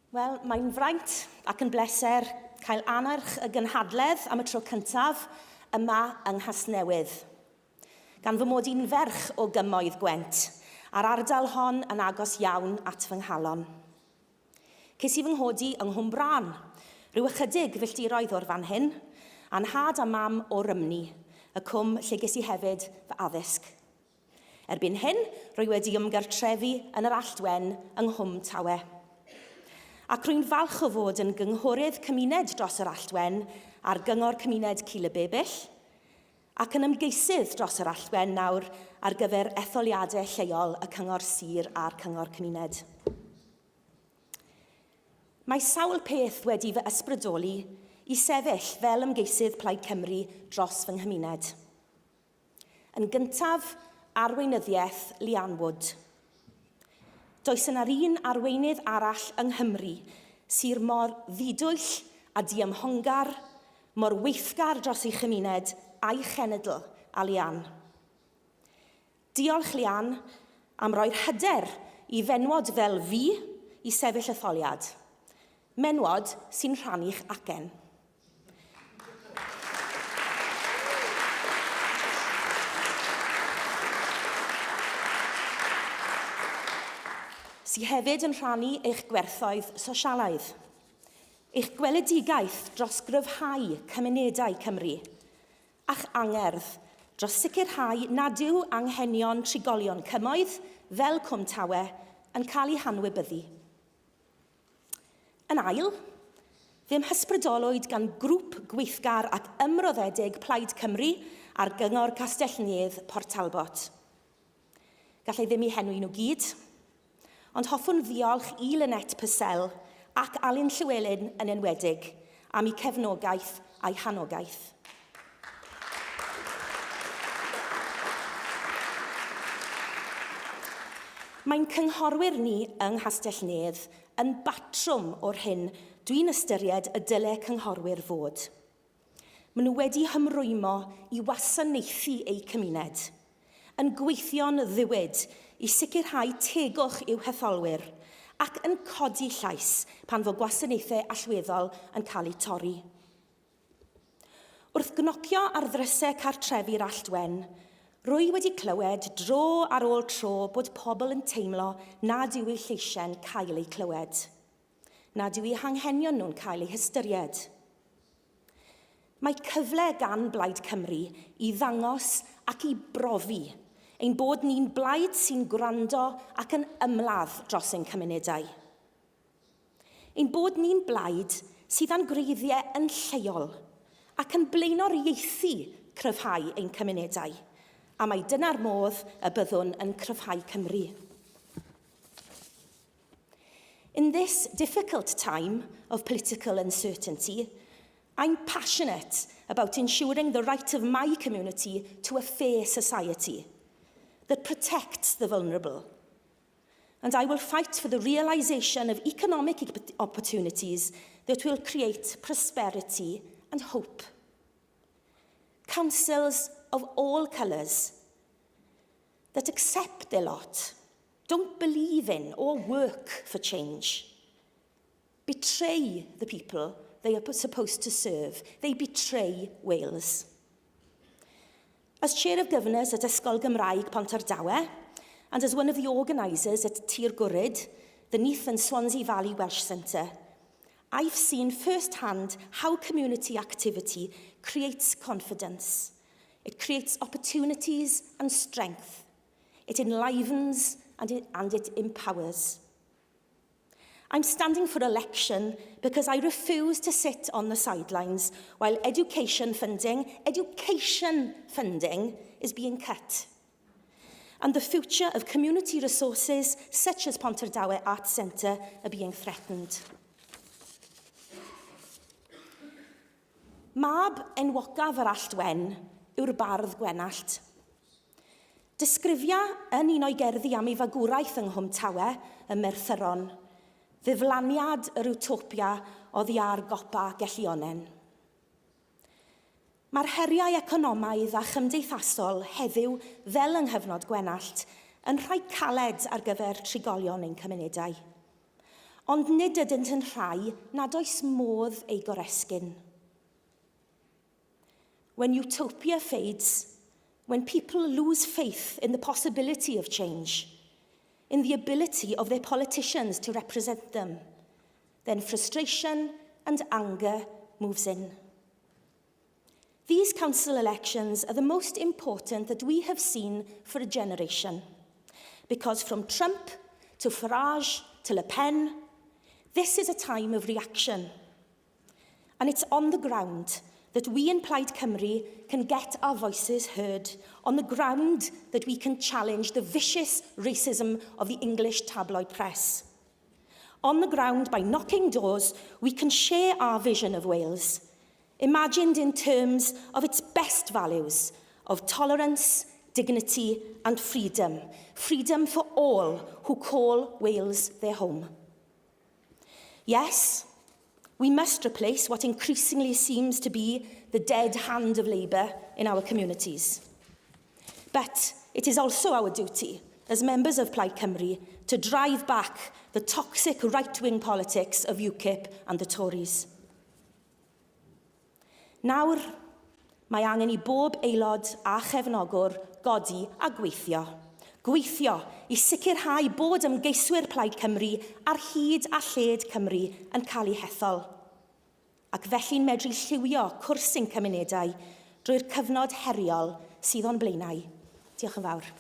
Wel, mae'n fraint ac yn bleser cael anarch y gynhadledd am y tro cyntaf yma yng Nghasnewydd. Gan fy mod i'n ferch o Gymoedd Gwent, a'r ardal hon yn agos iawn at fy nghalon. Ces i fy nghodi yng Nghwm Bran, rhyw ychydig filltiroedd o'r fan hyn, a'n nhad a mam o Rymni, y cwm lle ges i hefyd fy addysg. Erbyn hyn, rwy wedi ymgartrefi yn yr Alltwen yng Nghwm Tawe. Ac rwy'n falch o fod yn gynghorydd cymuned dros yr Alltwen a'r gyngor cymuned Cul y Bebyll, ac yn ymgeisydd dros yr Alltwen nawr ar gyfer etholiadau lleol y cyngor sir a'r cyngor cymuned. Mae sawl peth wedi fy ysbrydoli i sefyll fel ymgeisydd Plaid Cymru dros fy nghymuned. Yn gyntaf, arweinyddiaeth Lian Wood. Does yna'r un arweinydd arall yng Nghymru sy'r mor ddidwyll a diymhongar, mor weithgar dros ei chymuned a'i chenedl a Lian. Diolch Lian am roi'r hyder i fenwod fel fi i sefyll etholiad. Menwod sy'n rhannu'ch acen. Sy hefyd yn rhannu eich gwerthoedd sosialaidd, eich gweledigaeth dros gryfhau cymunedau Cymru, a'ch angerdd dros sicrhau nad yw anghenion trigolion cymoedd fel Cwm Tawe yn cael eu hanwybyddu. Yn ail, ddim hysbrydolwyd gan grŵp gweithgar ac ymroddedig Plaid Cymru ar gyngor Castell Nedd Port Talbot. Gallai ddim eu henwi nhw gyd, ond hoffwn ddiolch i Lynette Purcell ac Alun Llywelyn yn enwedig am eu cefnogaeth a'i hanogaeth. Mae'n cynghorwyr ni yng Nghastell Nedd yn batrwm o'r hyn dwi'n ystyried y dylai cynghorwyr fod. Maen nhw wedi hymrwymo i wasanaethu eu cymuned, yn gweithio'n ddiwyd i sicrhau tegwch i'w hetholwyr ac yn codi llais pan fo gwasanaethau allweddol yn cael eu torri. Wrth gnocio ar ddrysau cartrefi'r Alltwen, rwy wedi clywed dro ar ôl tro bod pobl yn teimlo nad yw eu lleisiau'n cael eu clywed, nad yw eu hanghenion nhw'n cael eu hystyried. Mae cyfle gan Blaid Cymru i ddangos ac i brofi ein bod ni'n blaid sy'n gwrando ac yn ymladd dros ein cymunedau. Ein bod ni'n blaid sydd â'n gwreiddiau yn lleol ac yn blaenoriaethu cryfhau ein cymunedau, a mae dyna'r modd y byddwn yn cryfhau Cymru. In this difficult time of political uncertainty, I'm passionate about ensuring the right of my community to a fair society that protects the vulnerable. And I will fight for the realisation of economic opportunities that will create prosperity and hope. Councils of all colours that accept their lot, don't believe in or work for change, betray the people they are supposed to serve. They betray Wales. As Chair of Governors at Ysgol Gymraeg Pontardawe, and as one of the organisers at Tir Gwryd, the Neath and Swansea Valley Welsh Centre, I've seen firsthand how community activity creates confidence. It creates opportunities and strength. It enlivens and it empowers. I'm standing for election because I refuse to sit on the sidelines while education funding is being cut. And the future of community resources such as Pontardawe Arts Centre are being threatened. Mab enwocaf yr Alltwen yw'r bardd Gwenallt. Disgrifia yn un o'i gerddi am ei fagwraeth yng Nghwm Tawe, y Merthyron, ddiflaniad yr utopia oddi ar gopa Gellionen. Mae'r heriau economaidd a chymdeithasol heddiw fel yng Nghyfnod Gwenallt yn rhai caled ar gyfer trigolion ein cymunedau. ond nid ydynt yn rhai nad oes modd ei goresgyn. When utopia fades, when people lose faith in the possibility of change, in the ability of their politicians to represent them, then frustration and anger moves in. These council elections are the most important that we have seen for a generation, because from Trump to Farage to Le Pen, this is a time of reaction. And it's on the ground that we in Plaid Cymru can get our voices heard, on the ground that we can challenge the vicious racism of the English tabloid press. On the ground, by knocking doors, we can share our vision of Wales, imagined in terms of its best values of tolerance, dignity and freedom. Freedom for all who call Wales their home. Yes, we must replace what increasingly seems to be the dead hand of Labour in our communities. But it is also our duty, as members of Plaid Cymru, to drive back the toxic right-wing politics of UKIP and the Tories. Nawr, mae angen I bob aelod a chefnogwr godi a gweithio. Gweithio I sicrhau bod ymgeiswyr Plaid Cymru ar hyd a lled Cymru yn cael ei hethol. Ac felly'n medru lliwio cwrs ein cymunedau drwy'r cyfnod heriol sydd o'n blaenau. Diolch yn fawr.